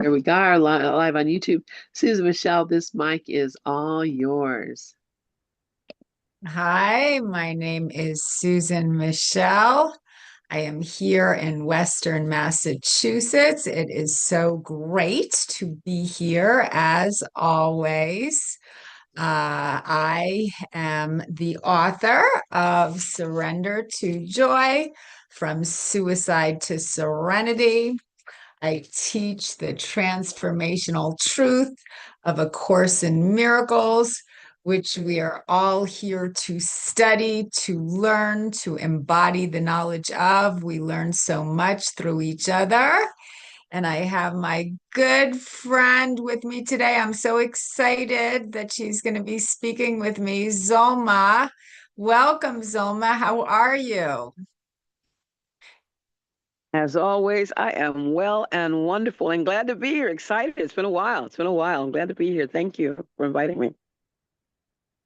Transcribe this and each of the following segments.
Here we go, live on YouTube. Susan Michelle, this mic is all yours. Hi, my name is Susan Michel. I am here in Western Massachusetts. It is so great to be here as always. I am the author of Surrender to Joy, From Suicide to Serenity. I teach the transformational truth of A Course in Miracles, which we are all here to study, to learn, to embody the knowledge of. We learn so much through each other. And I have my good friend with me today. I'm so excited that she's going to be speaking with me, Zoma. Welcome, Zoma. How are you? As always, I am well and wonderful and glad to be here. Excited. It's been a while. It's been a while. I'm glad to be here. Thank you for inviting me.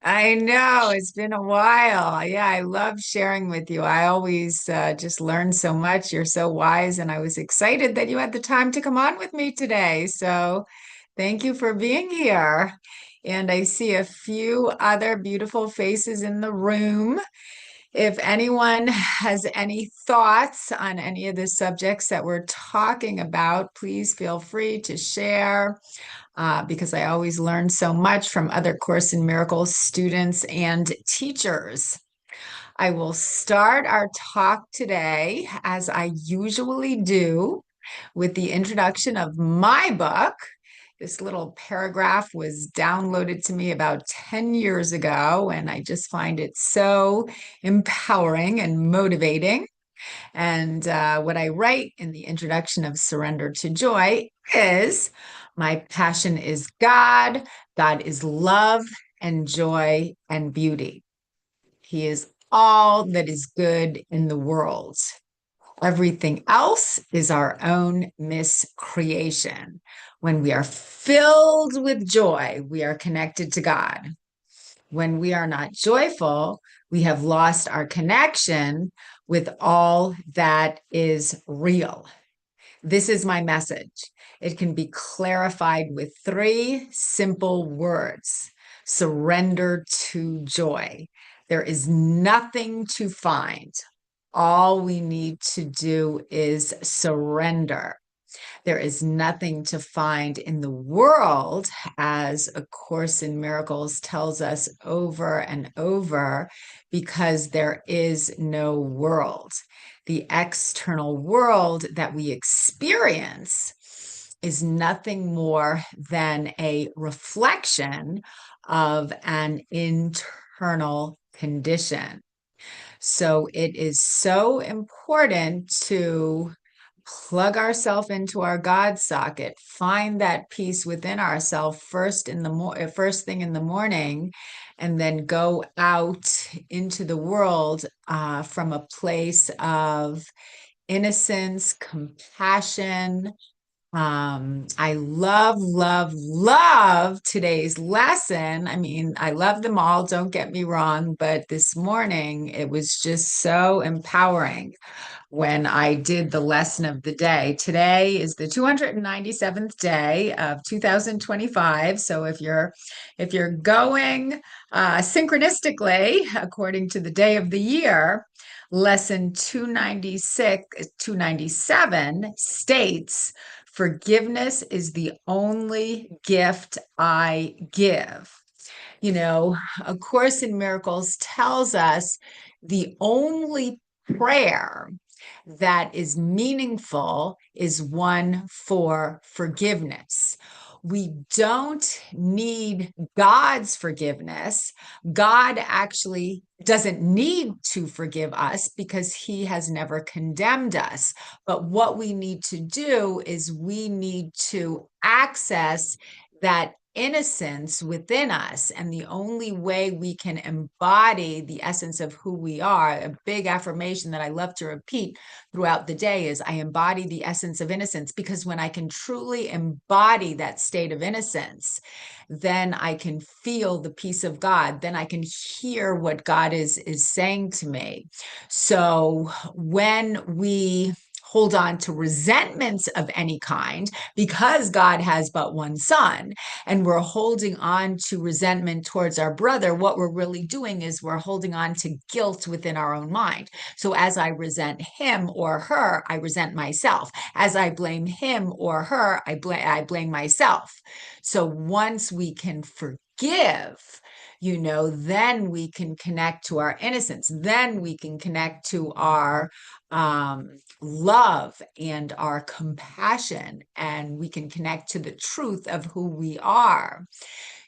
I know it's been a while. Yeah, I love sharing with you. I always just learn so much. You're so wise, and I was excited that you had the time to come on with me today. So thank you for being here. And I see a few other beautiful faces in the room. If anyone has any thoughts on any of the subjects that we're talking about, please feel free to share because I always learn so much from other Course in Miracles students and teachers. I will start our talk today, as I usually do, with the introduction of my book. This little paragraph was downloaded to me about 10 years ago, and I just find it so empowering and motivating. And what I write in the introduction of Surrender to Joy is my passion is God. God is love and joy and beauty. He is all that is good in the world. Everything else is our own miscreation. When we are filled with joy, we are connected to God. When we are not joyful, we have lost our connection with all that is real. This is my message. It can be clarified with three simple words: surrender to joy. There is nothing to find. All we need to do is surrender. There is nothing to find in the world, as A Course in Miracles tells us over and over, because there is no world. The external world that we experience is nothing more than a reflection of an internal condition. So it is so important to plug ourselves into our God socket, find that peace within ourselves first thing in the morning, and then go out into the world from a place of innocence, compassion. I love, love, love today's lesson. I mean, I love them all, don't get me wrong, but this morning it was just so empowering when I did the lesson of the day. Today is the 297th day of 2025. So if you're going synchronistically according to the day of the year, lesson 297 states, forgiveness is the only gift I give. You know, A Course in Miracles tells us the only prayer that is meaningful is one for forgiveness. We don't need God's forgiveness. God actually doesn't need to forgive us because he has never condemned us. But what we need to do is we need to access that innocence within us. And the only way we can embody the essence of who we are, a big affirmation that I love to repeat throughout the day, is I embody the essence of innocence. Because when I can truly embody that state of innocence, then I can feel the peace of God. Then I can hear what God is saying to me. So when we hold on to resentments of any kind because God has but one son, and we're holding on to resentment towards our brother, what we're really doing is we're holding on to guilt within our own mind. So as I resent him or her, I resent myself. As I blame him or her, I blame myself. So once we can forgive, then we can connect to our innocence. Then we can connect to our love and our compassion, and we can connect to the truth of who we are.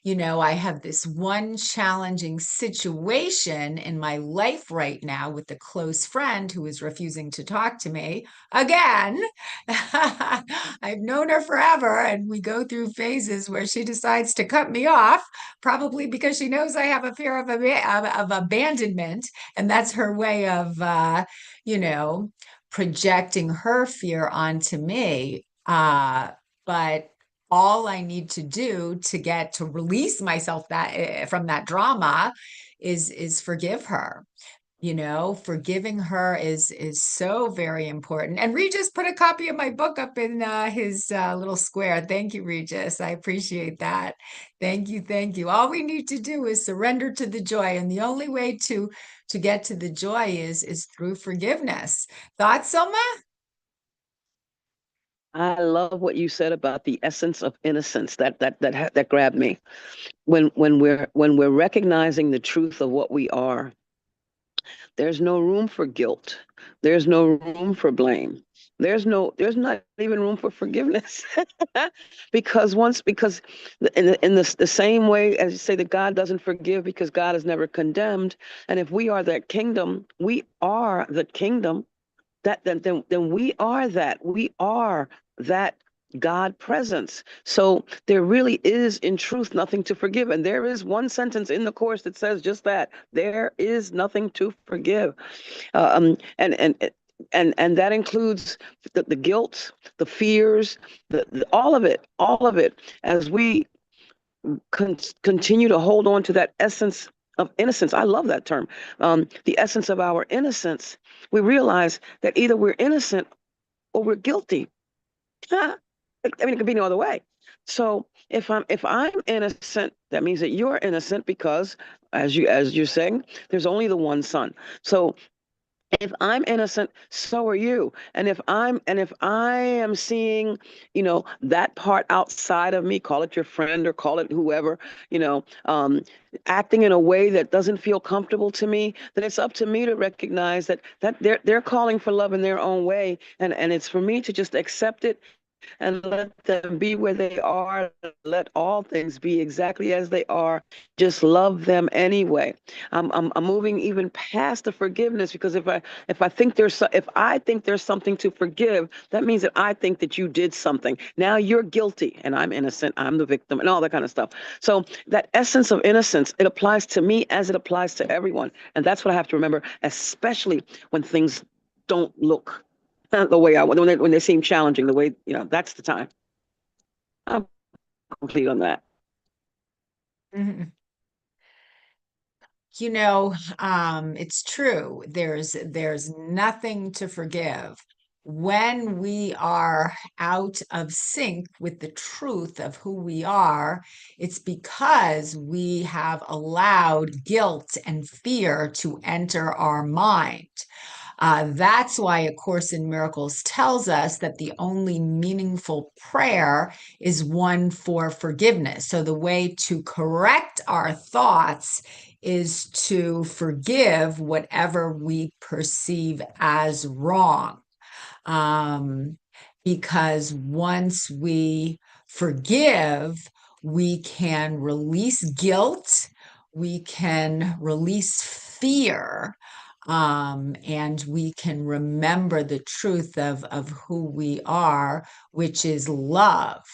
I have this one challenging situation in my life right now with a close friend who is refusing to talk to me again. I've known her forever, and we go through phases where she decides to cut me off, probably because she knows I have a fear of abandonment, and that's her way of, projecting her fear onto me. But all I need to do to get to release myself from that drama is forgive her. Forgiving her is so very important. And Regis put a copy of my book up in his little square. Thank you, Regis. I appreciate that. Thank you, thank you. All we need to do is surrender to the joy, and the only way to get to the joy is through forgiveness. Thoughts, Selma? I love what you said about the essence of innocence. That grabbed me. When we're recognizing the truth of what we are, there's no room for guilt. There's no room for blame. There's not even room for forgiveness. because in the same way as you say that God doesn't forgive because God is never condemned, and if we are that kingdom, we are the kingdom. Then we are that. We are that God presence. So there really is, in truth, nothing to forgive. And there is one sentence in the course that says just that. There is nothing to forgive. And that includes the guilt, the fears, all of it, as we continue to hold on to that essence of innocence. I love that term. The essence of our innocence. We realize that either we're innocent or we're guilty. I mean, it could be no other way. So if I'm innocent, that means that you're innocent because, as you're saying, there's only the one son. So if I'm innocent, so are you. And if I am seeing, that part outside of me, call it your friend or call it whoever, you know, um, acting in a way that doesn't feel comfortable to me, then it's up to me to recognize that they're calling for love in their own way, and it's for me to just accept it and let them be where they are. Let all things be exactly as they are. Just love them anyway. I'm moving even past the forgiveness, because if I think there's something to forgive, that means that I think that you did something. Now you're guilty and I'm innocent. I'm the victim and all that kind of stuff. So that essence of innocence, it applies to me as it applies to everyone. And that's what I have to remember, especially when things don't look the way I want, when they seem challenging, the way, that's the time. I'm complete on that. Mhm. It's true. There's nothing to forgive. When we are out of sync with the truth of who we are, it's because we have allowed guilt and fear to enter our mind. That's why A Course in Miracles tells us that the only meaningful prayer is one for forgiveness. So the way to correct our thoughts is to forgive whatever we perceive as wrong. Um, because once we forgive, we can release guilt, we can release fear, and we can remember the truth of who we are, which is love.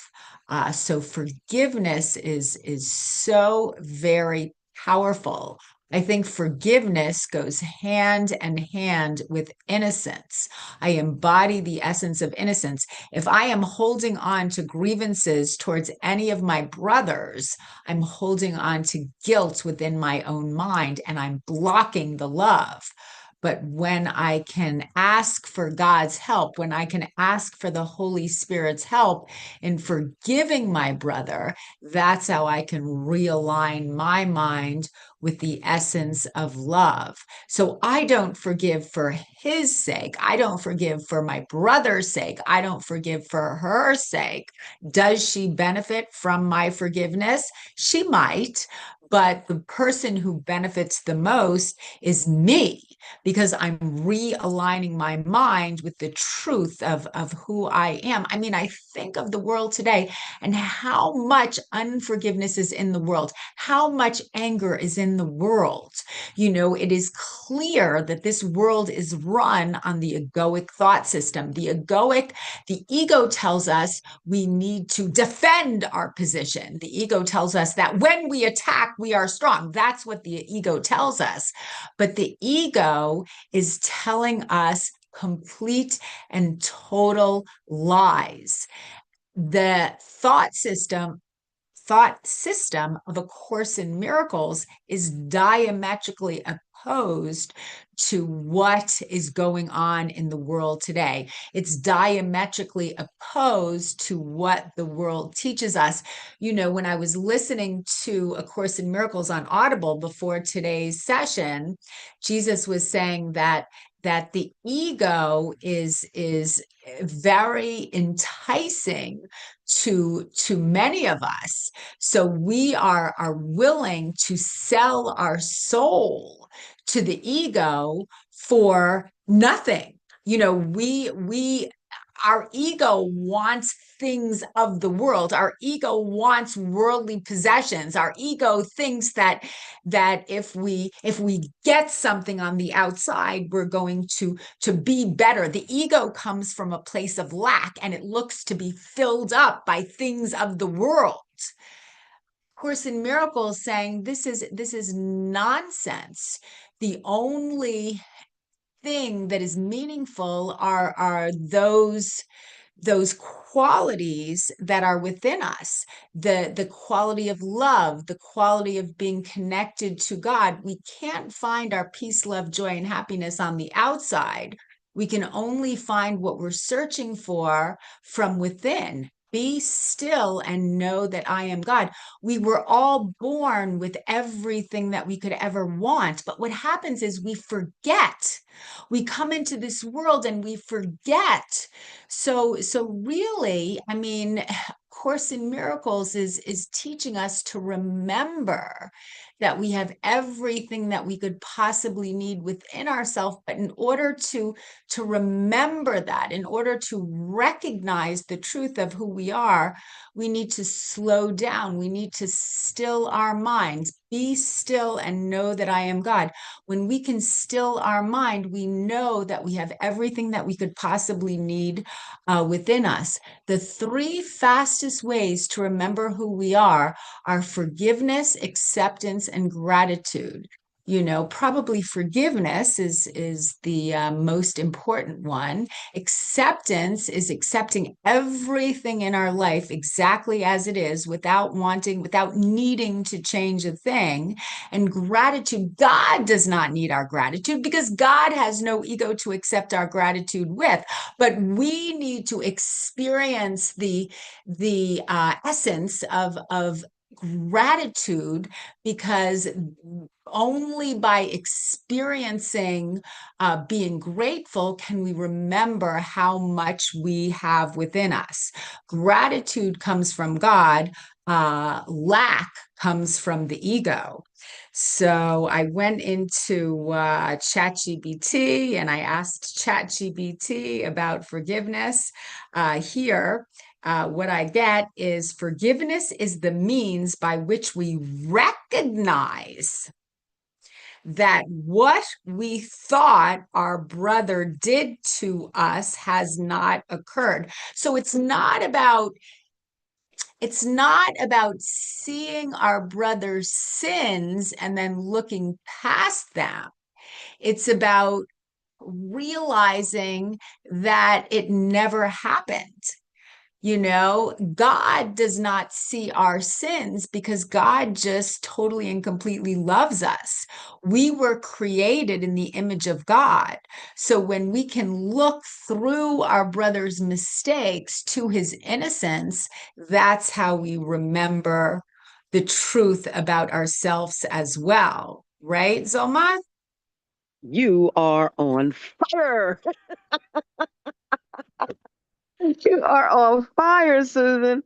So forgiveness is so very powerful. I think forgiveness goes hand in hand with innocence. I embody the essence of innocence. If I am holding on to grievances towards any of my brothers, I'm holding on to guilt within my own mind and I'm blocking the love. But when I can ask for God's help, when I can ask for the Holy Spirit's help in forgiving my brother, that's how I can realign my mind with the essence of love. So I don't forgive for his sake. I don't forgive for my brother's sake. I don't forgive for her sake. Does she benefit from my forgiveness? She might, but the person who benefits the most is me, because I'm realigning my mind with the truth of who I am. I mean, I think of the world today and how much unforgiveness is in the world, how much anger is in the world. It is clear that this world is run on the egoic thought system. The ego tells us we need to defend our position. The ego tells us that when we attack, we are strong. That's what the ego tells us. But the ego is telling us complete and total lies. The thought system of A Course in Miracles is diametrically opposed to what is going on in the world today. It's diametrically opposed to what the world teaches us. When I was listening to A Course in Miracles on Audible before today's session, Jesus was saying that the ego is very enticing to many of us. So we are willing to sell our soul to the ego for nothing. We our ego wants things of the world. Our ego wants worldly possessions. Our ego thinks that if we get something on the outside, we're going to be better. The ego comes from a place of lack, and it looks to be filled up by things of the world. Course in Miracles saying this is nonsense. The only thing that is meaningful are those qualities that are within us, the quality of love, the quality of being connected to God. We can't find our peace, love, joy, and happiness on the outside. We can only find what we're searching for from within. Be still and know that I am God. We were all born with everything that we could ever want. But what happens is we forget. We come into this world and we forget. So really, I mean, Course in Miracles is teaching us to remember that we have everything that we could possibly need within ourselves. But in order to remember that, in order to recognize the truth of who we are, we need to slow down. We need to still our minds. Be still and know that I am God. When we can still our mind, we know that we have everything that we could possibly need within us. The three fastest ways to remember who we are forgiveness, acceptance, and gratitude. Probably forgiveness is the most important one. Acceptance is accepting everything in our life exactly as it is, without needing to change a thing. And gratitude, God does not need our gratitude because God has no ego to accept our gratitude with. But we need to experience the essence of gratitude, because only by experiencing being grateful can we remember how much we have within us. Gratitude comes from God. Lack comes from the ego. So I went into ChatGPT and I asked ChatGPT about forgiveness. Here, what I get is forgiveness is the means by which we recognize that what we thought our brother did to us has not occurred. So it's not about seeing our brother's sins and then looking past them. It's about realizing that it never happened. You know, God does not see our sins because God just totally and completely loves us. We were created in the image of God. So when we can look through our brother's mistakes to his innocence, that's how we remember the truth about ourselves as well. Right, Zoma? You are on fire. You are on fire, Susan.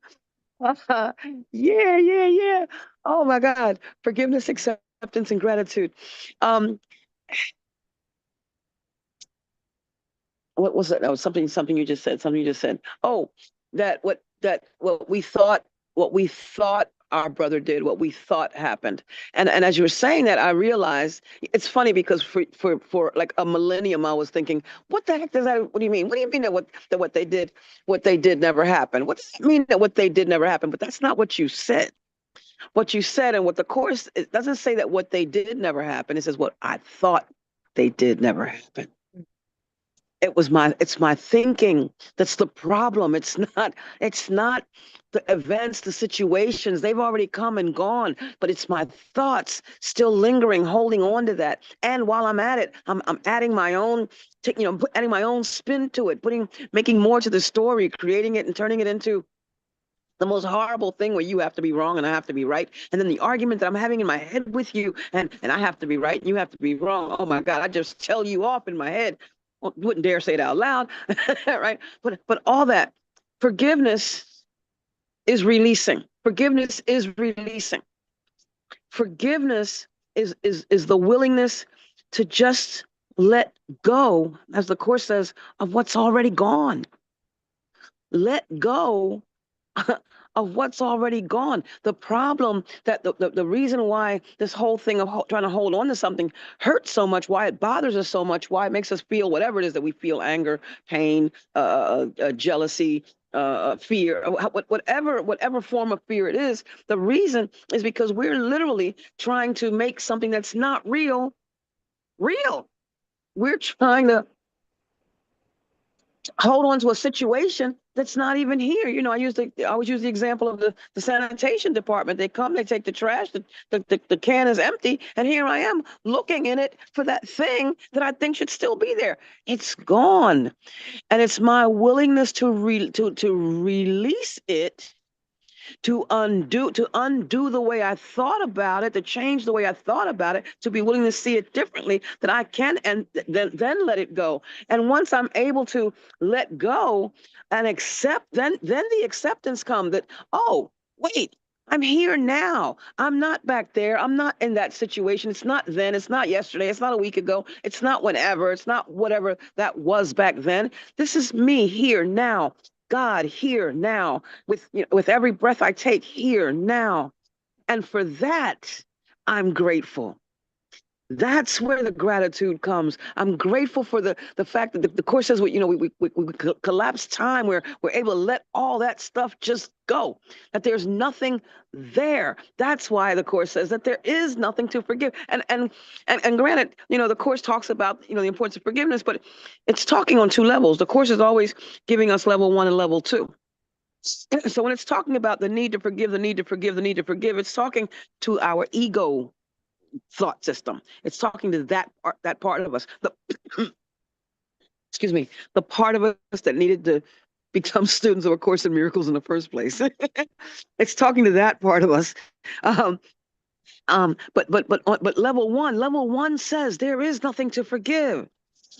Yeah, yeah, yeah. Oh my God. Forgiveness, acceptance, and gratitude. Um, what was it? That was something you just said. Something you just said. Oh, what we thought our brother did, what we thought happened. And as you were saying that, I realized it's funny because for like a millennium, I was thinking, what the heck does that? What do you mean? What do you mean that what they did never happened? What does it mean that what they did never happened? But that's not what you said. What you said and what the course, it doesn't say that what they did never happen. It says what I thought they did never happen. It's my thinking that's the problem. It's not the events, the situations. They've already come and gone, but it's my thoughts still lingering, holding on to that. And while I'm at it, I'm adding my own adding my own spin to it, making more to the story, creating it and turning it into the most horrible thing where you have to be wrong and I have to be right. And then the argument that I'm having in my head with you, and I have to be right and you have to be wrong. Oh my God, I just tell you off in my head. Wouldn't dare say it out loud, right? But all that forgiveness is releasing. Forgiveness is releasing. Forgiveness is the willingness to just let go, as the Course says, of what's already gone. Let go of what's already gone. The problem that the reason why this whole thing of trying to hold on to something hurts so much, why it bothers us so much, why it makes us feel whatever it is that we feel, anger, pain, jealousy, fear, whatever form of fear it is, the reason is because we're literally trying to make something that's not real, real. We're trying to hold on to a situation that's not even here. You know, I always use the example of the sanitation department. They come, they take the trash, the can is empty, and here I am looking in it for that thing that I think should still be there. It's gone. And it's my willingness to release it, to undo the way I thought about it, to change the way I thought about it, to be willing to see it differently, that I can, and then let it go. And once I'm able to let go and accept, then the acceptance comes that, oh, wait, I'm here now. I'm not back there. I'm not in that situation. It's not then. It's not yesterday. It's not a week ago. It's not whenever. It's not whatever that was back then. This is me here now. God here now, with every breath I take here now. And for that, I'm grateful. That's where the gratitude comes. I'm grateful for the fact that the Course says, we collapse time where we're able to let all that stuff just go, that there's nothing there. That's why the Course says that there is nothing to forgive. And granted, the Course talks about, the importance of forgiveness, but it's talking on two levels. The Course is always giving us level one and level two. So when it's talking about the need to forgive, the need to forgive, the need to forgive, it's talking to our ego thought system. It's talking to that part of us. Excuse me, the part of us that needed to become students of A Course in Miracles in the first place. It's talking to that part of us. Um, but level one says there is nothing to forgive.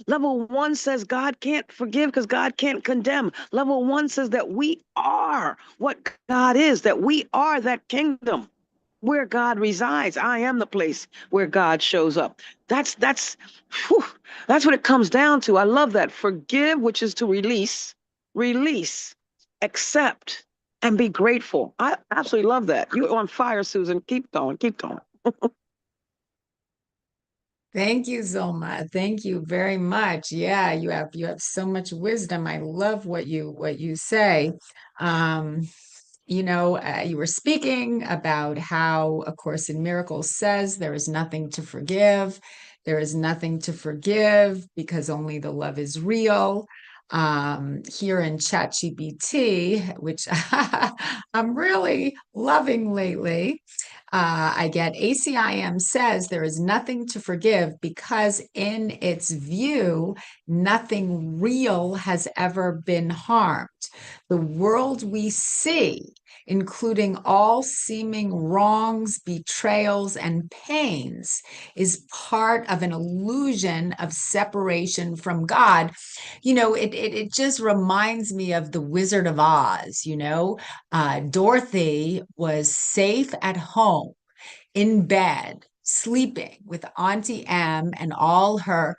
Level one says God can't forgive because God can't condemn. Level one says that we are what God is, that we are that kingdom where God resides. I am the place where God shows up. Whew, that's what it comes down to. I love that. Forgive, which is to release, accept, and be grateful. I absolutely love that. You're on fire, Susan. Keep going, keep going. Thank you, Zolma. Thank you very much. Yeah, you have so much wisdom. I love what you say. Um, you were speaking about how A Course in Miracles says there is nothing to forgive. There is nothing to forgive because only the love is real. here in ChatGPT, which I'm really loving lately. I get ACIM says there is nothing to forgive because, in its view, nothing real has ever been harmed. The world we see, including all seeming wrongs, betrayals, and pains, is part of an illusion of separation from God. It just reminds me of the Wizard of Oz. Dorothy was safe at home in bed, sleeping with Auntie Em and all her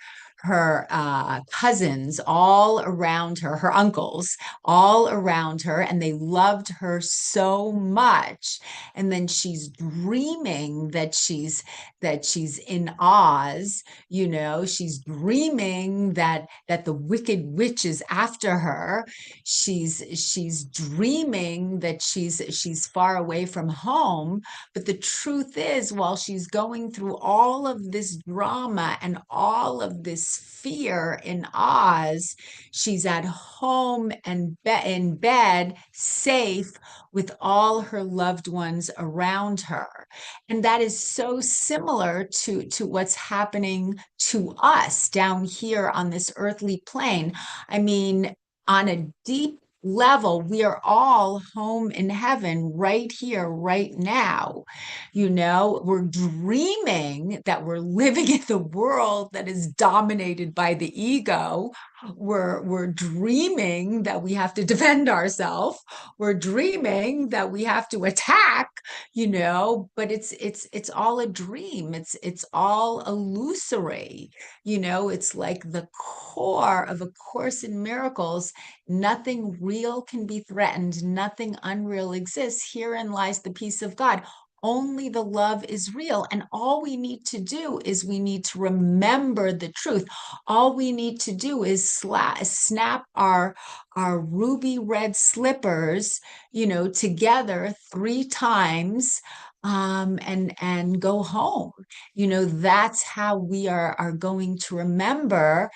cousins all around her, her uncles all around her, and they loved her so much. And then she's dreaming that she's in Oz. She's dreaming that the wicked witch is after her. She's dreaming that she's far away from home. But the truth is, while she's going through all of this drama and all of this fear in Oz, she's at home and in bed, safe with all her loved ones around her. And that is so similar to what's happening to us down here on this earthly plane. I mean, on a deep level, we are all home in heaven right here, right now. We're dreaming that we're living in the world that is dominated by the ego. We're dreaming that we have to defend ourselves. We're dreaming that we have to attack, but it's all a dream. It's all illusory. It's like the core of A Course in Miracles. Nothing real can be threatened. Nothing unreal exists. Herein lies the peace of God. Only the love is real. And all we need to do is we need to remember the truth. All we need to do is snap our ruby red slippers, together 3 times, and go home. That's how we are going to remember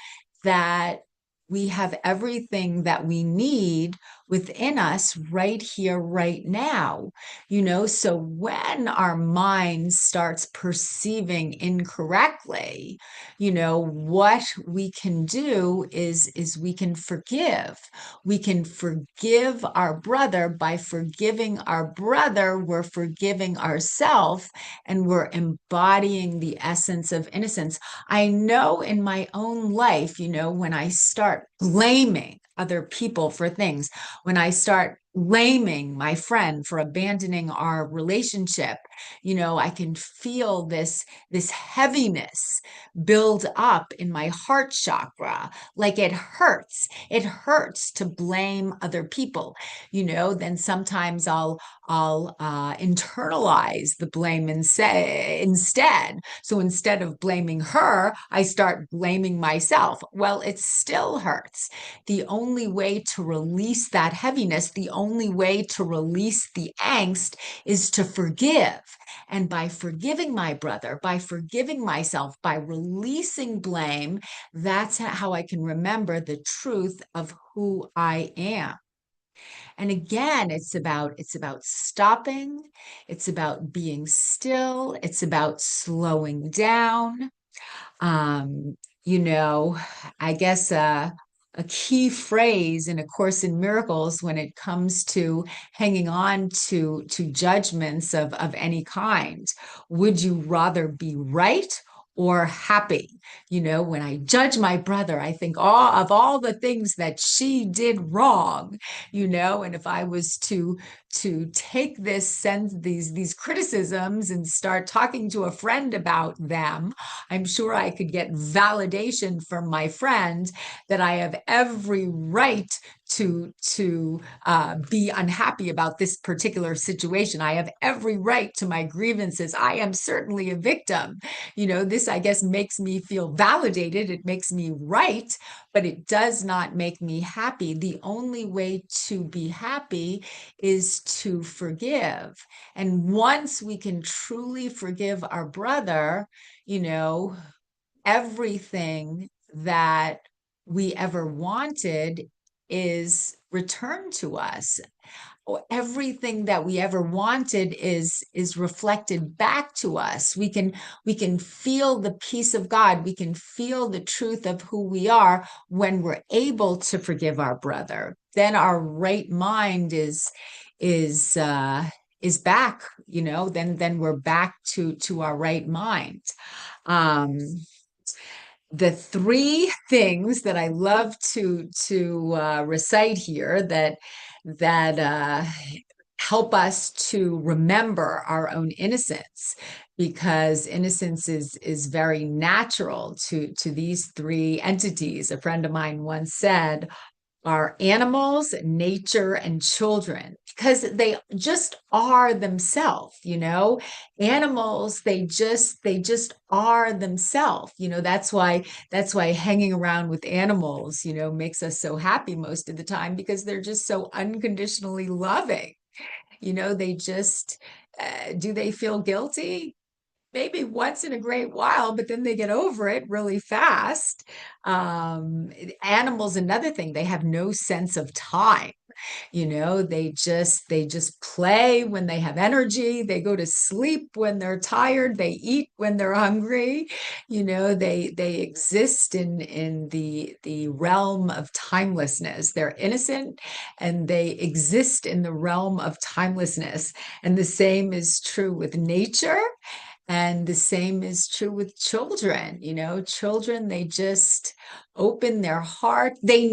that we have everything that we need within us right here, right now. So when our mind starts perceiving incorrectly, what we can do is we can forgive. We can forgive our brother. By forgiving our brother, we're forgiving ourselves, and we're embodying the essence of innocence. I know in my own life, when I start blaming other people for things, when I start blaming my friend for abandoning our relationship, I can feel this heaviness build up in my heart chakra. Like it hurts. It hurts to blame other people. Then sometimes I'll internalize the blame and say instead. So instead of blaming her, I start blaming myself. Well, it still hurts. The only way to release that heaviness, the only way to release the angst is to forgive. And by forgiving my brother, by forgiving myself, by releasing blame, that's how I can remember the truth of who I am. And again, it's about stopping, it's about being still, it's about slowing down. Um, you know, I guess a key phrase in A Course in Miracles when it comes to hanging on to judgments of any kind. Would you rather be right or happy? When I judge my brother, I think all the things that she did wrong, and if I was to take these criticisms and start talking to a friend about them, I'm sure I could get validation from my friend that I have every right to be unhappy about this particular situation. I have every right to my grievances. I am certainly a victim. This, I guess, makes me feel validated. It makes me right, but it does not make me happy. The only way to be happy is to forgive. And once we can truly forgive our brother, everything that we ever wanted is returned to us. Everything that we ever wanted is reflected back to us. We can feel the peace of God. We can feel the truth of who we are when we're able to forgive our brother. Then our right mind is back, then we're back to our right mind. um the three things that I love to recite here that help us to remember our own innocence, because innocence is very natural to these three entities. A friend of mine once said, are animals, nature, and children, because they just are themselves. Animals, they just are themselves. That's why hanging around with animals makes us so happy most of the time, because they're just so unconditionally loving. They just do they feel guilty? Maybe once in a great while, but then they get over it really fast. Animals, another thing, they have no sense of time. They just play when they have energy. They go to sleep when they're tired. They eat when they're hungry. They exist in the realm of timelessness. They're innocent and they exist in the realm of timelessness. And the same is true with nature. And the same is true with children. Children, they just open their heart. They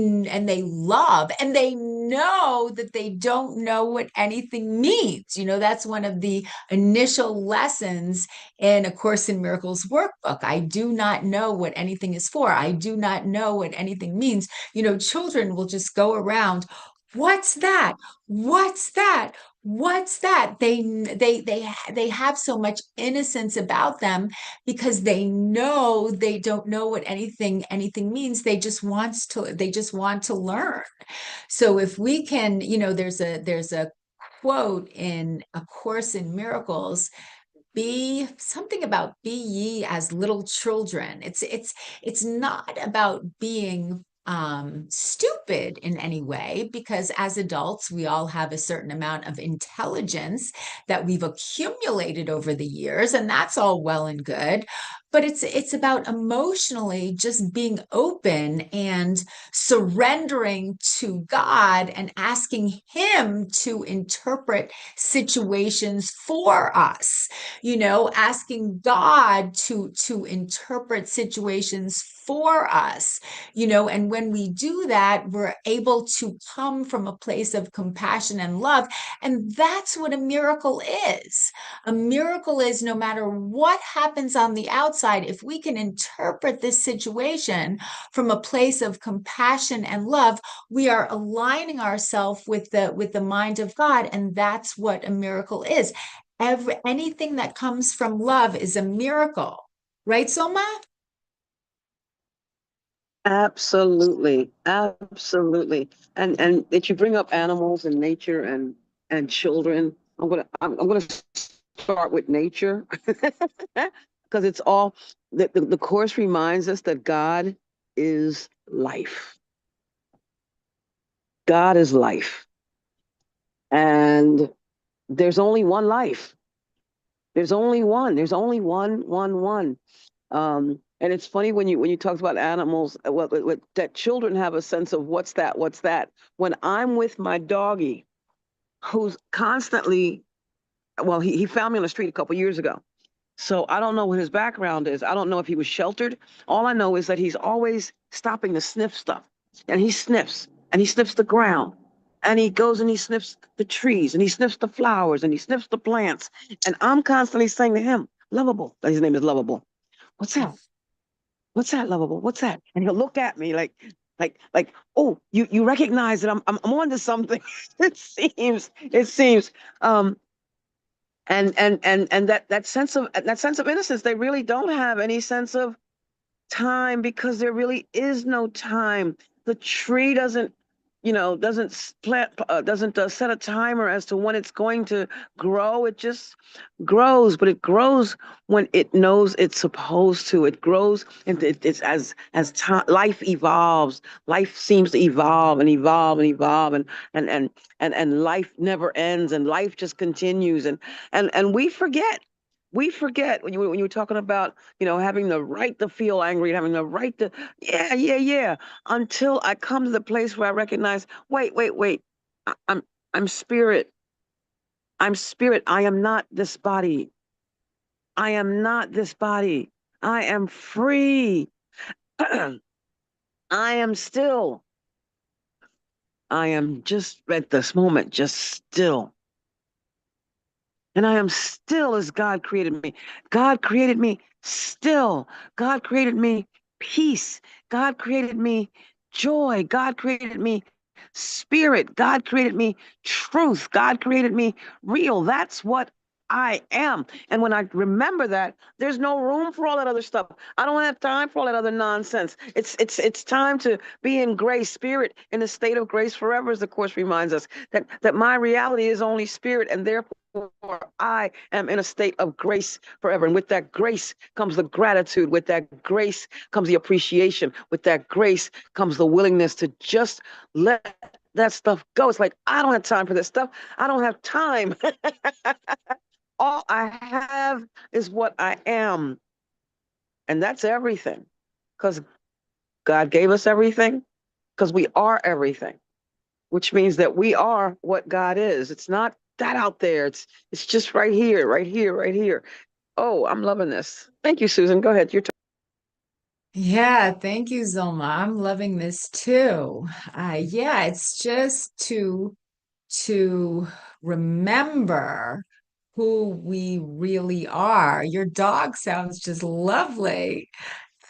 love, and they know that they don't know what anything means. That's one of the initial lessons in A Course in Miracles workbook. I do not know what anything is for. I do not know what anything means. Children will just go around. What's that? What's that? What's that? They have so much innocence about them, because they know they don't know what anything means. They just want to learn. So if we can, there's a quote in A Course in Miracles, be something about be ye as little children. It's not about being stupid in any way, because as adults we all have a certain amount of intelligence that we've accumulated over the years, and that's all well and good. But it's about emotionally just being open and surrendering to God and asking Him to interpret situations for us. Asking God to interpret situations for us. And when we do that, we're able to come from a place of compassion and love. And that's what a miracle is. A miracle is, no matter what happens on the outside, if we can interpret this situation from a place of compassion and love, we are aligning ourselves with the mind of God. And that's what a miracle is. Anything that comes from love is a miracle. Right, Soma? Absolutely, absolutely. And that you bring up animals and nature and children. I'm gonna start with nature because it's all the course reminds us that God is life. God is life, and there's only one life. There's only one. There's only one. And it's funny when you talked about animals, that children have a sense of what's that, what's that. When I'm with my doggy, who's constantly, well, he found me on the street a couple years ago. So I don't know what his background is. I don't know if he was sheltered. All I know is that he's always stopping to sniff stuff. And he sniffs the ground. And he goes and he sniffs the trees and he sniffs the flowers and he sniffs the plants. And I'm constantly saying to him, Lovable. His name is Lovable. What's that? What's that, Lovable? What's that? And he'll look at me like, oh, you recognize that I'm on to something. It seems. And that sense of innocence, they really don't have any sense of time, because there really is no time. The tree doesn't doesn't plant, doesn't set a timer as to when it's going to grow. It just grows, but it grows when it knows it's supposed to. It grows, and it's as time, life evolves. Life seems to evolve and evolve and evolve, and life never ends, and life just continues, and we forget. We forget when you were talking about, having the right to feel angry and having the right to, yeah, yeah, yeah, until I come to the place where I recognize, wait, wait, wait, I, I'm I'm spirit. I'm spirit. I am not this body. I am not this body. I am free. I am still. I am just at this moment, just still. And I am still as God created me. God created me still. God created me peace. God created me joy. God created me spirit. God created me truth. God created me real. That's what I am. And when I remember that, there's no room for all that other stuff. I don't have time for all that other nonsense. It's time to be in grace, spirit in a state of grace forever, as the course reminds us that my reality is only spirit, and therefore I am in a state of grace forever. And with that grace comes the gratitude. With that grace comes the appreciation. With that grace comes the willingness to just let that stuff go. It's like, I don't have time for this stuff. I don't have time. All I have is what I am. And that's everything. Because God gave us everything, because we are everything, which means that we are what God is. It's not that out there. It's just right here, right here, right here. Oh, I'm loving this. Thank you, Susan. Go ahead. Your turn. Yeah, thank you, Zilma. I'm loving this too. Yeah, it's just to remember who we really are. Your dog sounds just lovely.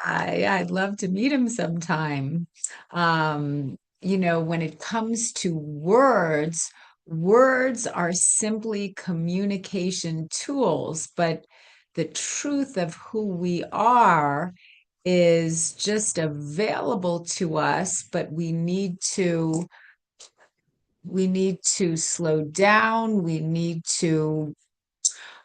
I'd love to meet him sometime. When it comes to words, words are simply communication tools, but the truth of who we are is just available to us, but we need to slow down. We need to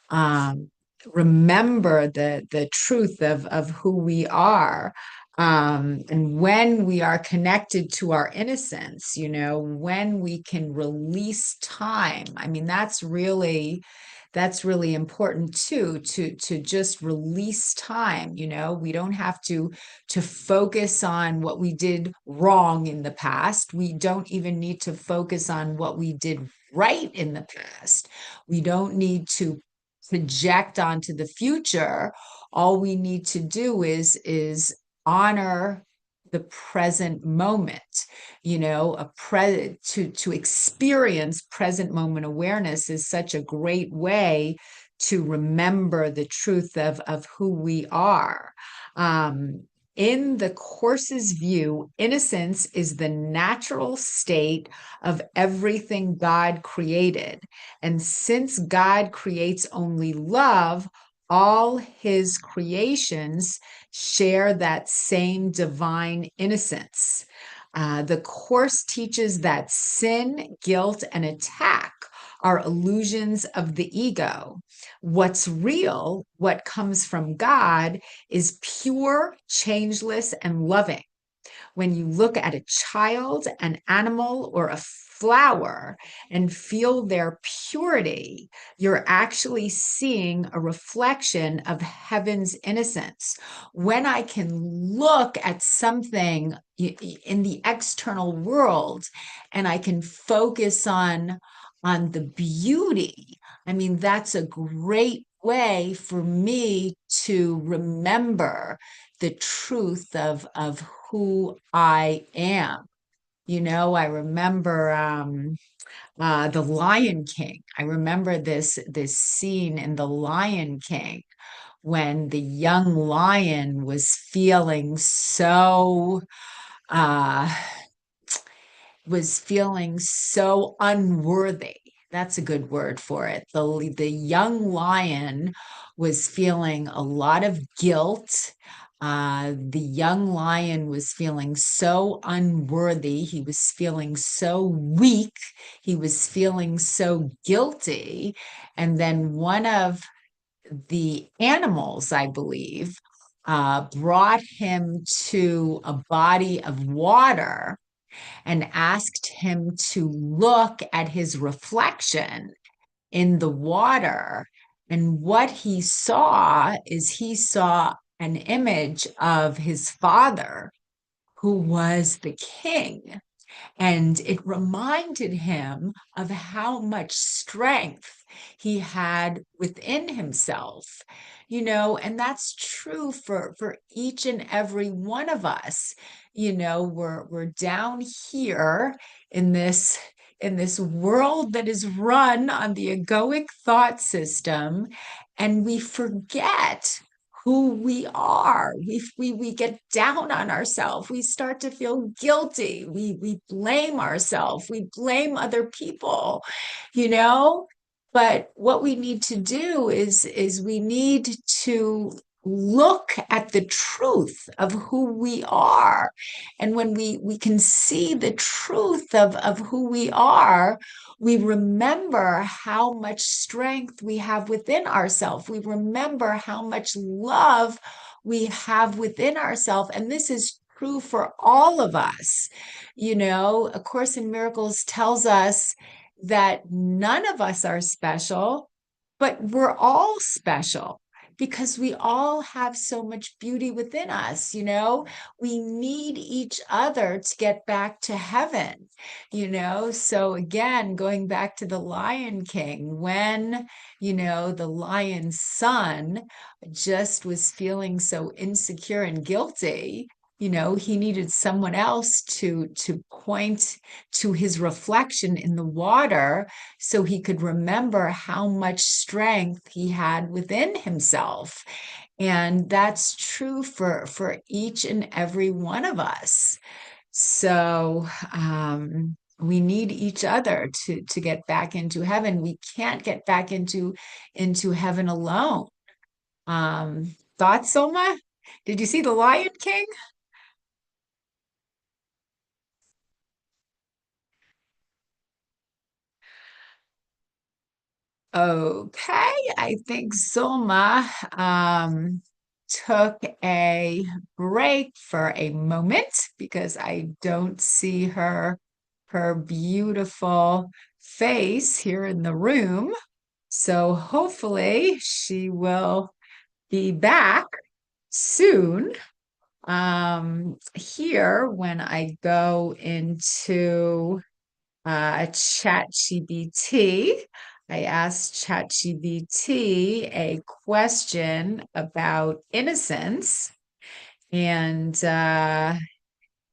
um, remember the truth of who we are. And when we are connected to our innocence, when we can release time, I mean, that's really important too, to just release time. We don't have to focus on what we did wrong in the past. We don't even need to focus on what we did right in the past. We don't need to project onto the future. All we need to do is honor the present moment. To experience present moment awareness is such a great way to remember the truth of who we are. In the Course's view, innocence is the natural state of everything God created. And since God creates only love, all his creations share that same divine innocence. The Course teaches that sin, guilt, and attack are illusions of the ego. What's real, what comes from God, is pure, changeless, and loving. When you look at a child, an animal, or a flower and feel their purity, you're actually seeing a reflection of heaven's innocence. When I can look at something in the external world and I can focus on the beauty, I mean, that's a great way for me to remember the truth of who I am. I remember The Lion King. I remember this scene in The Lion King when the young lion uh, was feeling so unworthy. That's a good word for it. The young lion was feeling a lot of guilt, the young lion was feeling so unworthy. He was feeling so weak. He was feeling so guilty. And then one of the animals, I believe, brought him to a body of water and asked him to look at his reflection in the water. And what he saw is he saw an image of his father, who was the king. And it reminded him of how much strength he had within himself, and that's true for each and every one of us. We're down here in this world that is run on the egoic thought system, and we forget who we are. We get down on ourselves. We start to feel guilty. We blame ourselves. We blame other people, you know? But what we need to do is we need to look at the truth of who we are. And when we can see the truth of who we are, we remember how much strength we have within ourselves. We remember how much love we have within ourselves. And this is true for all of us. A Course in Miracles tells us that none of us are special, but we're all special because we all have so much beauty within us. We need each other to get back to heaven. So again, going back to the Lion King, when the lion's son just was feeling so insecure and guilty, he needed someone else to point to his reflection in the water so he could remember how much strength he had within himself. And that's true for each and every one of us. So we need each other to get back into heaven. We can't get back into heaven alone. Thoughts, Soma? Did you see The Lion King? Okay, I think Soma took a break for a moment because I don't see her beautiful face here in the room. So hopefully she will be back soon. Here, when I go into ChatGPT, I asked ChatGPT a question about innocence, and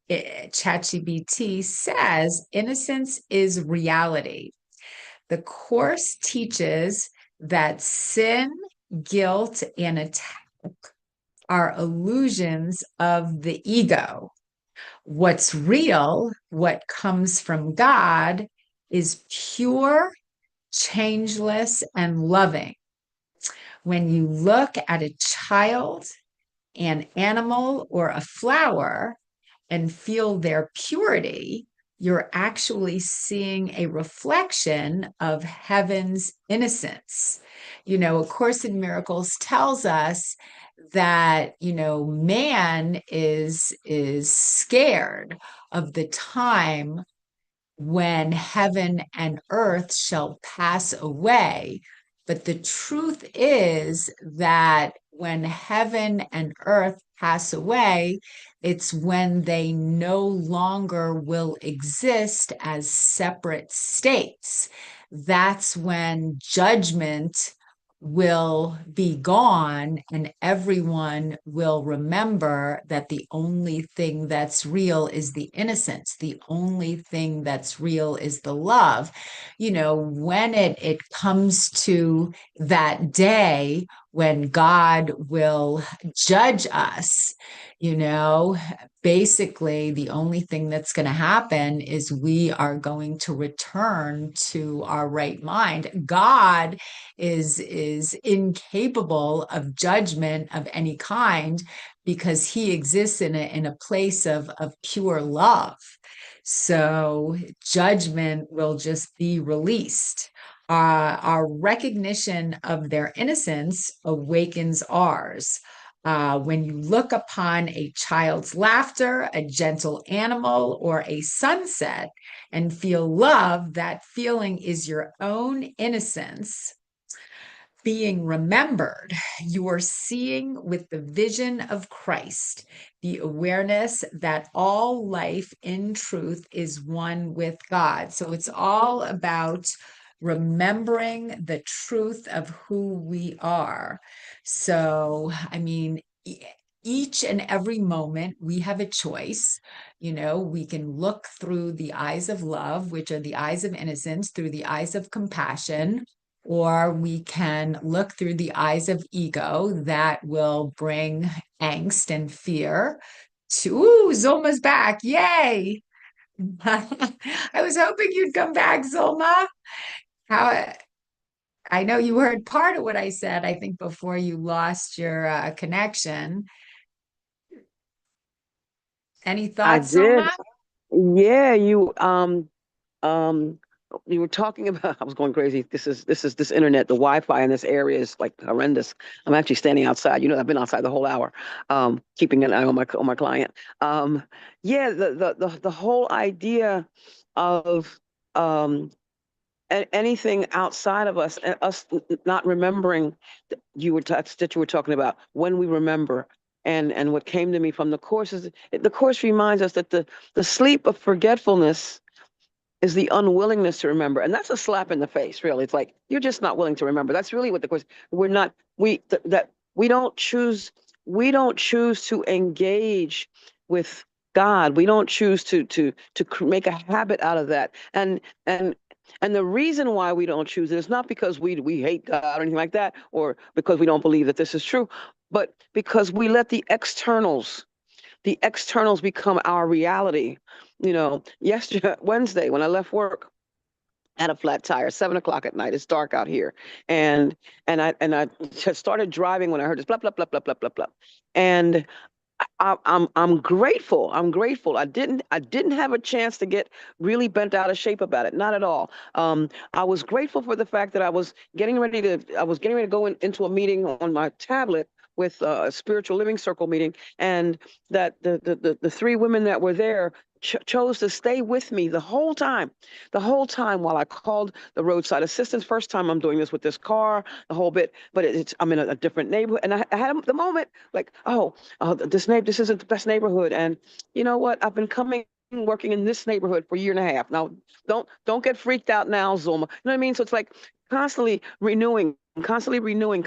ChatGPT says innocence is reality. The Course teaches that sin, guilt, and attack are illusions of the ego. What's real, what comes from God, is pure, changeless, and loving. When you look at a child, an animal, or a flower and feel their purity, you're actually seeing a reflection of heaven's innocence. A Course in Miracles tells us that man is scared of the time when heaven and earth shall pass away. But the truth is that when heaven and earth pass away, it's when they no longer will exist as separate states. That's when judgment will be gone, and everyone will remember that the only thing that's real is the innocence. The only thing that's real is the love. When it comes to that day when God will judge us, basically the only thing that's going to happen is we are going to return to our right mind. God is incapable of judgment of any kind because he exists in a place of pure love. So judgment will just be released. Our recognition of their innocence awakens ours. When you look upon a child's laughter, a gentle animal, or a sunset and feel love, that feeling is your own innocence being remembered. You are seeing with the vision of Christ, the awareness that all life in truth is one with God. So it's all about remembering the truth of who we are. So, I mean, each and every moment we have a choice. You know, we can look through the eyes of love, which are the eyes of innocence, through the eyes of compassion, or we can look through the eyes of ego that will bring angst and fear to, ooh, Zulma's back. Yay. I was hoping you'd come back, Zulma. How, I know you heard part of what I said, I think, before you lost your connection. Any I thoughts, did. Zulma? Yeah, um you were talking about I was going crazy. This internet, the Wi-Fi in this area is like horrendous. I'm actually standing outside. You know, I've been outside the whole hour, keeping an eye on my client. Yeah, the whole idea of um anything outside of us and us not remembering that you were talking about when we remember. And what came to me from the course is the course reminds us that the sleep of forgetfulness is the unwillingness to remember. And that's a slap in the face, really. It's like, you're just not willing to remember. That's really what the course, we're not, that we don't choose to engage with God. We don't choose to make a habit out of that. And the reason why we don't choose it is not because we hate God or anything like that, or because we don't believe that this is true, but because we let the externals become our reality. You know, yesterday, Wednesday, when I left work, I had a flat tire, 7 o'clock at night. It's dark out here. And I just started driving when I heard this blah, blah, blah, blah, blah, blah, blah. And I'm grateful. I'm grateful. I didn't have a chance to get really bent out of shape about it. Not at all. I was grateful for the fact that I was getting ready to go into a meeting on my tablet with a spiritual living circle meeting, and that the three women that were there chose to stay with me the whole time while I called the roadside assistance. First time I'm doing this with this car, the whole bit, but I'm in a different neighborhood, and I had the moment like, this isn't the best neighborhood, and you know what? I've been working in this neighborhood for a year and a half now. Don't get freaked out now, Zulma. You know what I mean? So it's like constantly renewing, constantly renewing,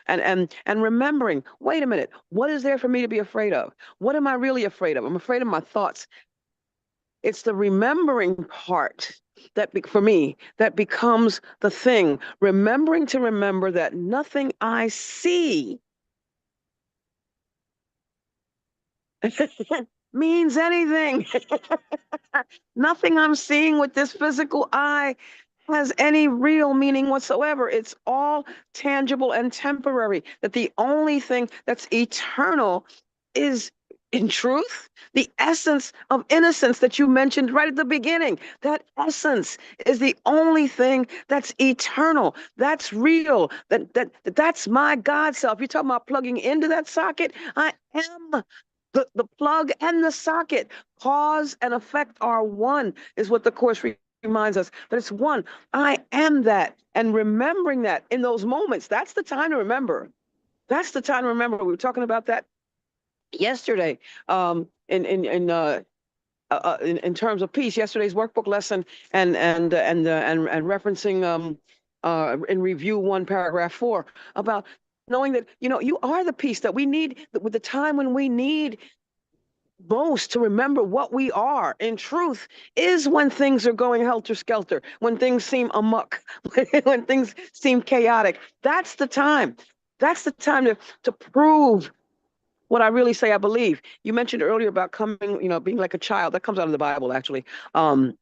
and remembering. Wait a minute, what is there for me to be afraid of? What am I really afraid of? I'm afraid of my thoughts. It's the remembering part for me that becomes the thing. Remembering to remember that nothing I see means anything. Nothing I'm seeing with this physical eye has any real meaning whatsoever. It's all tangible and temporary. That the only thing that's eternal is, in truth, the essence of innocence that you mentioned right at the beginning. That essence is the only thing that's eternal. That's real. That's my God self. You're talking about plugging into that socket. I am the plug and the socket. Cause and effect are one, is what the Course reminds us. That it's one. I am that. And remembering that in those moments, that's the time to remember. That's the time to remember. We were talking about that yesterday, in terms of peace. Yesterday's workbook lesson, and referencing in review 1 paragraph 4 about knowing that, you know, you are the peace that we need with the time when we need most to remember what we are in truth is when things are going helter-skelter, when things seem amok, when things seem chaotic. That's the time to prove what I really say I believe. You mentioned earlier about coming, being like a child. That comes out of the Bible, actually. Um,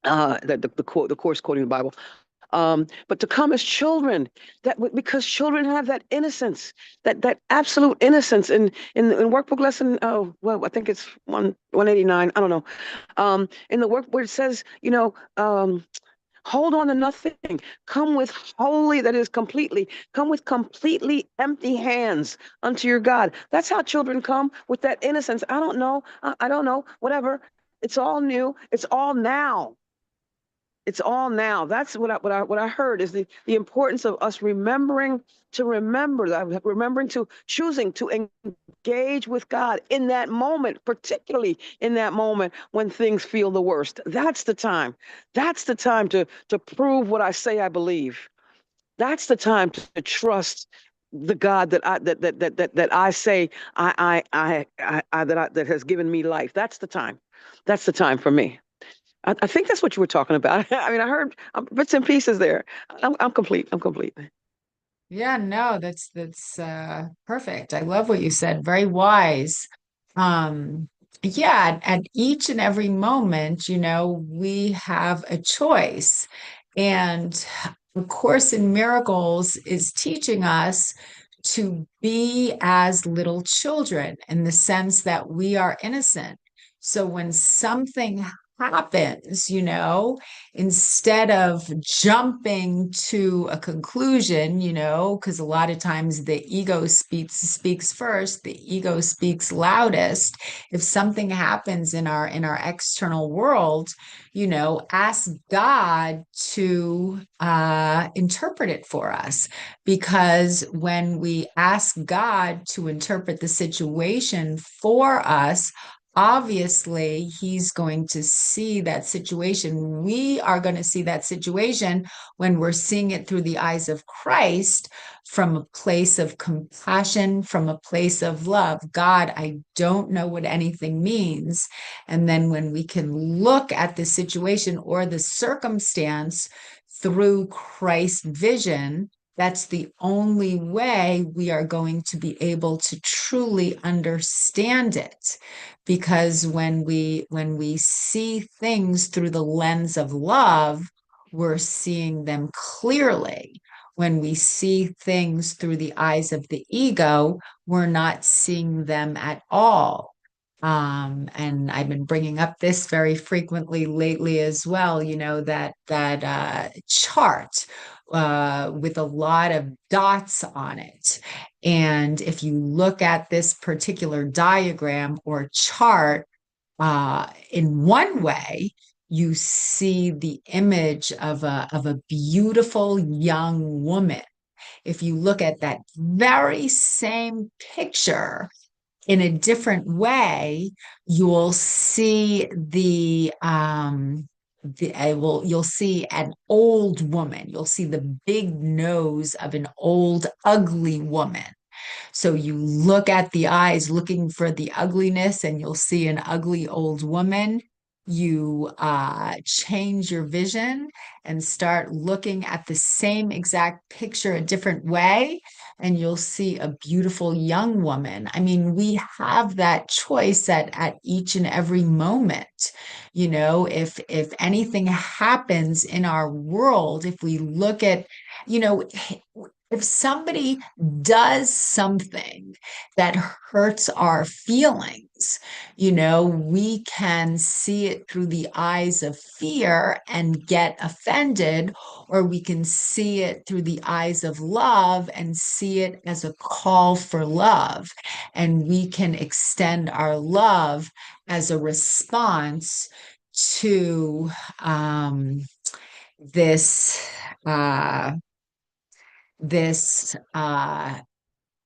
the quote, the course quoting the Bible. But to come as children, because children have that innocence, that absolute innocence. In workbook lesson, oh well, I think it's 189. I don't know. In the work where it says, hold on to nothing. Come with wholly, that is completely, come with completely empty hands unto your God. That's how children come, with that innocence. I don't know. I don't know. Whatever. It's all new. It's all now. It's all now. That's what I heard, is the importance of us remembering to choosing to engage with God in that moment, particularly in that moment when things feel the worst. That's the time. That's the time to prove what I say I believe. That's the time to trust the God that I say that has given me life. That's the time. That's the time for me. I think that's what you were talking about. I mean, I heard bits and pieces there. I'm complete. I'm complete. Yeah, no, that's perfect. I love what you said. Very wise. Yeah, at each and every moment, we have a choice. And A Course in Miracles is teaching us to be as little children in the sense that we are innocent. So when something happens, instead of jumping to a conclusion, because a lot of times the ego speaks first, the ego speaks loudest. If something happens in our external world, ask God to interpret it for us. Because when we ask God to interpret the situation for us, obviously he's going to see that situation. We are going to see that situation when we're seeing it through the eyes of Christ, from a place of compassion, from a place of love. God, I don't know what anything means. And then when we can look at the situation or the circumstance through Christ's vision, that's the only way we are going to be able to truly understand it. Because when we see things through the lens of love, we're seeing them clearly. When we see things through the eyes of the ego, we're not seeing them at all. And I've been bringing up this very frequently lately as well, that chart with a lot of dots on it. And if you look at this particular diagram or chart, in one way, you see the image of a beautiful young woman. If you look at that very same picture in a different way, you'll see you'll see an old woman. You'll see the big nose of an old, ugly woman. So you look at the eyes looking for the ugliness, and you'll see an ugly old woman. You change your vision and start looking at the same exact picture a different way, and you'll see a beautiful young woman. I mean, we have that choice at each and every moment. If anything happens in our world, if we look at, you know, if somebody does something that hurts our feelings, we can see it through the eyes of fear and get offended, or we can see it through the eyes of love and see it as a call for love. And we can extend our love as a response to this. This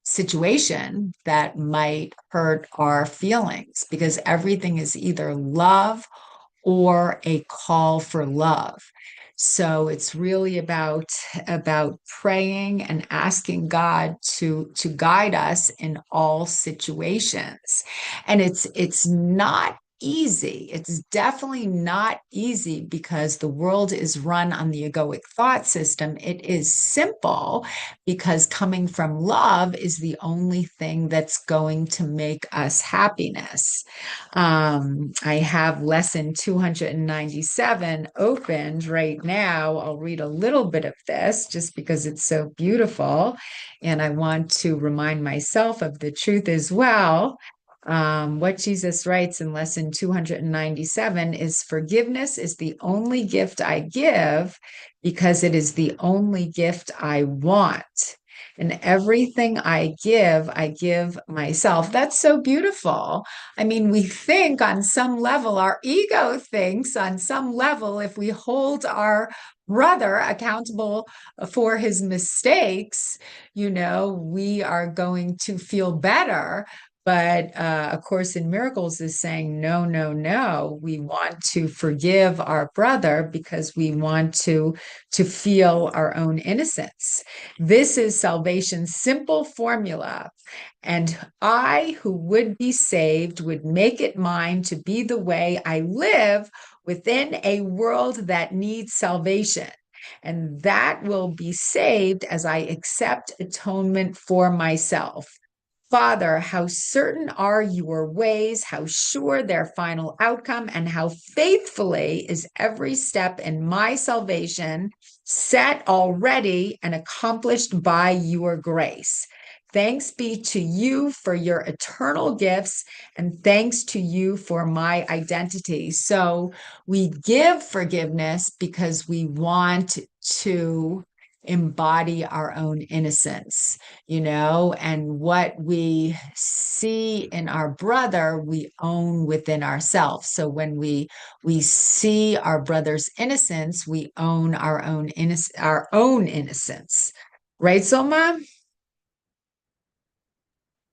situation that might hurt our feelings, because everything is either love or a call for love. So it's really about praying and asking God to guide us in all situations. And it's not easy. It's definitely not easy because the world is run on the egoic thought system. It is simple because coming from love is the only thing that's going to make us happiness. I have lesson 297 opened right now. I'll read a little bit of this just because it's so beautiful. And I want to remind myself of the truth as well. What Jesus writes in lesson 297 is forgiveness is the only gift I give because it is the only gift I want. And everything I give myself. That's so beautiful. I mean, we think on some level, our ego thinks on some level, if we hold our brother accountable for his mistakes, we are going to feel better. But A Course in Miracles is saying, no, no, no. We want to forgive our brother because we want to feel our own innocence. This is salvation's simple formula. And I, who would be saved, would make it mine to be the way I live within a world that needs salvation. And that will be saved as I accept atonement for myself. Father, how certain are your ways, how sure their final outcome, and how faithfully is every step in my salvation set already and accomplished by your grace. Thanks be to you for your eternal gifts, and thanks to you for my identity. So we give forgiveness because we want to embody our own innocence, and what we see in our brother, we own within ourselves. So when we see our brother's innocence, we own our own innocence. Right, Soma?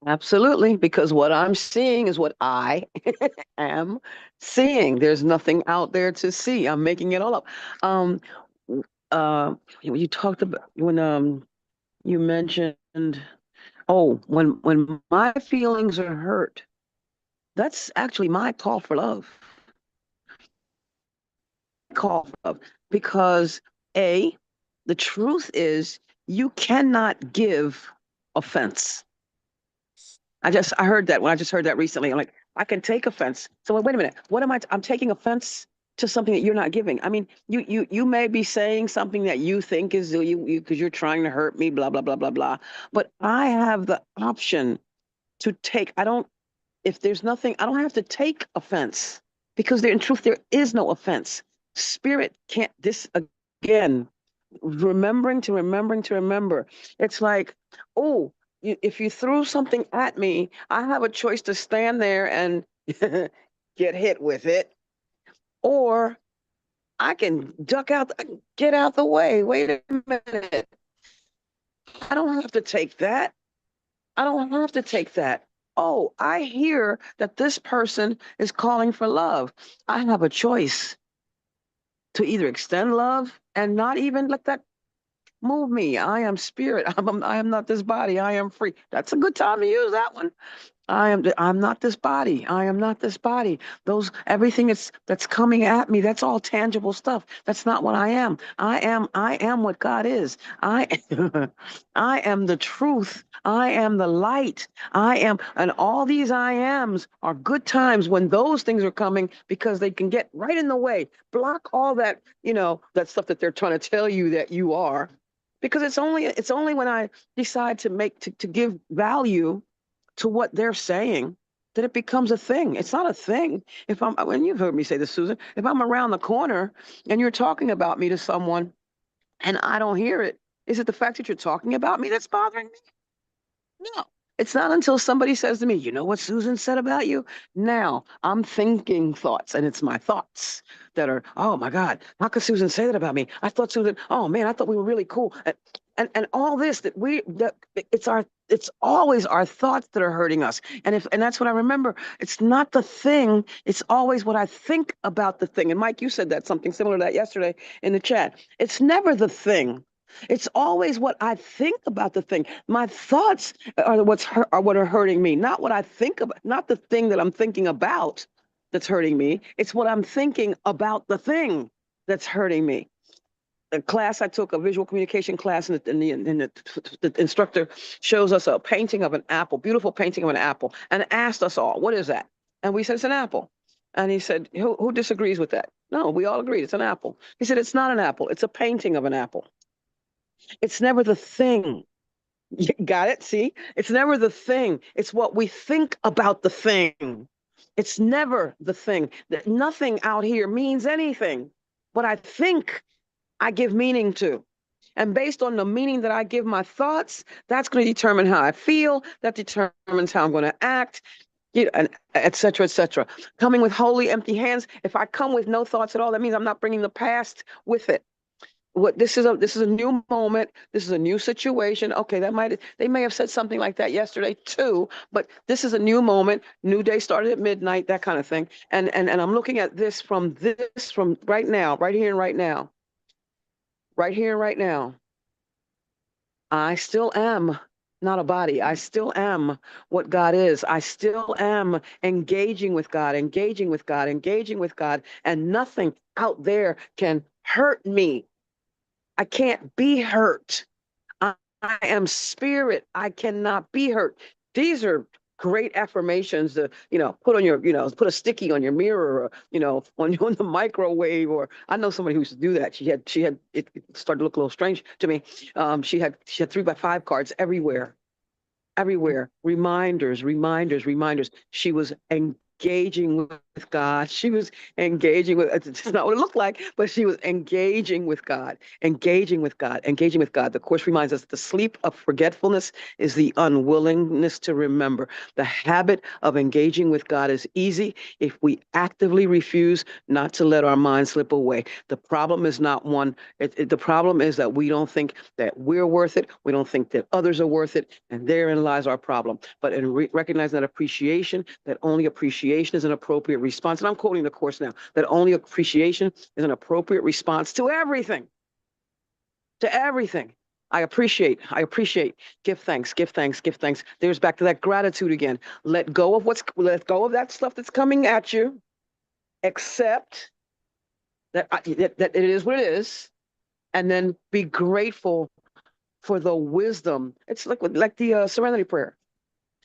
Absolutely, because what I'm seeing is what I am seeing. There's nothing out there to see. I'm making it all up. Um, you talked about when you mentioned, oh, when my feelings are hurt, that's actually my call for love. Call for love, because the truth is you cannot give offense. I heard that when I just heard that recently. I'm like, I can take offense. So wait a minute. What am I? I'm taking offense to something that you're not giving. I mean, you may be saying something that you think is you because you're trying to hurt me, blah, blah, blah, blah, blah. But I have the option to take. I don't, if there's nothing, I don't have to take offense because in truth, there is no offense. Spirit can't, this again, remembering to remember. It's like, oh, if you threw something at me, I have a choice to stand there and get hit with it, or I can duck out, get out the way. Wait a minute. I don't have to take that. I don't have to take that. Oh, I hear that this person is calling for love. I have a choice to either extend love and not even let that move me. I am spirit. I am not this body. I am free. That's a good time to use that one. I'm not this body. I am not this body. Everything that's coming at me, that's all tangible stuff. That's not what I am. I am what God is. I I am the truth. I am the light. And all these I ams are good times when those things are coming because they can get right in the way. Block all that, that stuff that they're trying to tell you that you are. Because it's only when I decide to give value to what they're saying that it becomes a thing. It's not a thing. When you've heard me say this, Susan, if I'm around the corner and you're talking about me to someone and I don't hear it, is it the fact that you're talking about me that's bothering me? No. It's not until somebody says to me, you know what Susan said about you? Now I'm thinking thoughts, and it's my thoughts that are, oh my God, how could Susan say that about me? I thought Susan, oh man, I thought we were really cool. And all this that it's always our thoughts that are hurting us. And that's what I remember. It's not the thing, it's always what I think about the thing. And Mike, you said that something similar to that yesterday in the chat. It's never the thing. It's always what I think about the thing. My thoughts are what are hurting me, not what I think about, not the thing that I'm thinking about. that's hurting me. It's what I'm thinking about the thing that's hurting me. A class I took, a visual communication class, and the instructor shows us a painting of an apple, beautiful painting of an apple, and asked us all, "What is that?" And we said, "It's an apple." And he said, "Who disagrees with that?" No, we all agreed it's an apple. He said, "It's not an apple. It's a painting of an apple. It's never the thing." You got it? See, it's never the thing. It's what we think about the thing. It's never the thing. That nothing out here means anything. What I think I give meaning to. And based on the meaning that I give my thoughts, that's going to determine how I feel. That determines how I'm going to act, and et cetera, et cetera. Coming with wholly empty hands. If I come with no thoughts at all, that means I'm not bringing the past with it. What this is a new moment. This is a new situation. Okay, they may have said something like that yesterday too, but this is a new moment. New day started at midnight. That kind of thing. And I'm looking at this from right now, right here and right now. Right here and right now, I still am not a body. I still am what God is. I still am engaging with God, engaging with God, engaging with God, and nothing out there can hurt me. I can't be hurt. I am spirit. I cannot be hurt. These are great affirmations to, put on your, put a sticky on your mirror, or, on the microwave. Or I know somebody who used to do that. It started to look a little strange to me. She had 3x5 cards everywhere. Reminders, reminders, reminders. She was engaging with God. She was engaging with, it's not what it looked like, but she was engaging with God, engaging with God, engaging with God. The Course reminds us that the sleep of forgetfulness is the unwillingness to remember. The habit of engaging with God is easy if we actively refuse not to let our mind slip away. The problem is not one, the problem is that we don't think that we're worth it. We don't think that others are worth it. And therein lies our problem. But in recognizing that appreciation, that only appreciation is an appropriate response. And I'm quoting the Course now, that only appreciation is an appropriate response to everything. To everything. I appreciate, give thanks, give thanks, give thanks. There's back to that gratitude again. Let go of that stuff that's coming at you. Accept that it is what it is. And then be grateful for the wisdom. It's like the Serenity Prayer.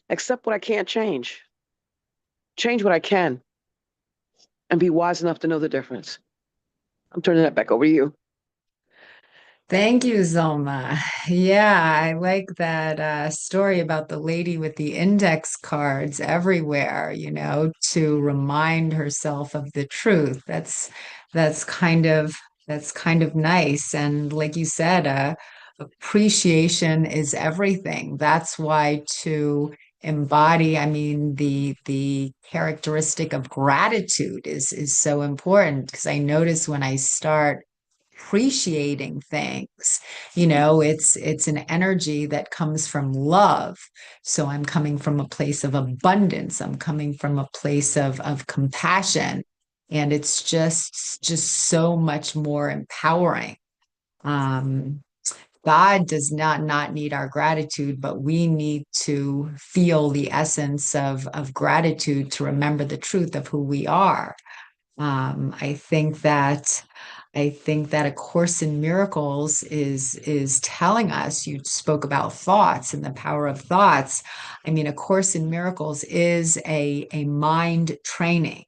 Accept what I can't change. Change what I can. And be wise enough to know the difference. I'm turning that back over to you. Thank you, Zolma. Yeah, I like that story about the lady with the index cards everywhere, to remind herself of the truth. That's kind of that's kind of nice. And like you said, appreciation is everything. That's why to embody, I mean, the characteristic of gratitude is so important, because I notice when I start appreciating things, it's an energy that comes from love. So I'm coming from a place of abundance, I'm coming from a place of compassion, and it's just so much more empowering. um God does not need our gratitude, but we need to feel the essence of gratitude to remember the truth of who we are. um, I think that I think that A Course in Miracles is telling us. You spoke about thoughts and the power of thoughts. I mean, A Course in Miracles is a mind training.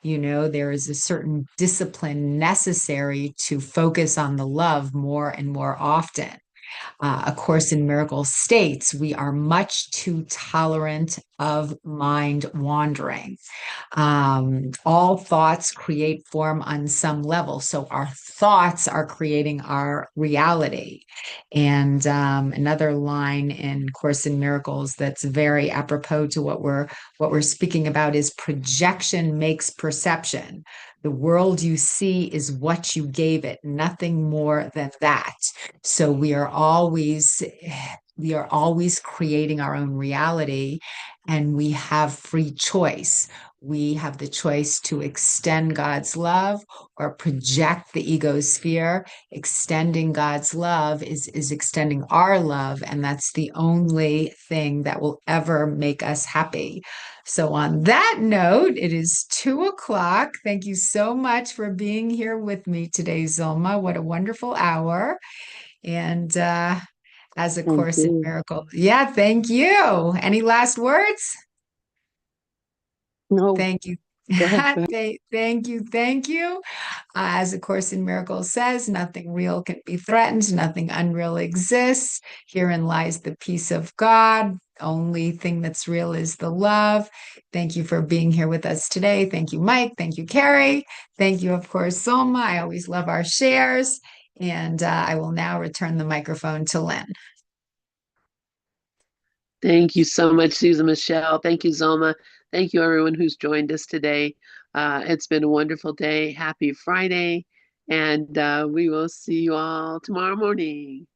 There is a certain discipline necessary to focus on the love more and more often. A Course in Miracles states we are much too tolerant of mind wandering. All thoughts create form on some level. So our thoughts are creating our reality. And another line in Course in Miracles that's very apropos to what we're speaking about is projection makes perception. The world you see is what you gave it, nothing more than that. So we are always creating our own reality, and we have free choice. we have the choice to extend God's love or project the ego's sphere. Extending God's love is extending our love, and that's the only thing that will ever make us happy. So, on that note, it is 2 o'clock. Thank you so much for being here with me today, Zulma. What a wonderful hour. And as a Thank Course in you. Miracles. Yeah, thank you. Any last words? No, Thank you. go ahead. Go ahead. Thank you. Thank you. As A Course in Miracles says, nothing real can be threatened, nothing unreal exists. Herein lies the peace of God. Only thing that's real is the love. Thank you for being here with us today. Thank you, Mike. Thank you, Carrie. Thank you, of course, Soma. I always love our shares. And I will now return the microphone to Lynn. Thank you so much, Susan Michelle. Thank you, Zoma. Thank you, everyone who's joined us today. It's been a wonderful day. Happy Friday. And we will see you all tomorrow morning.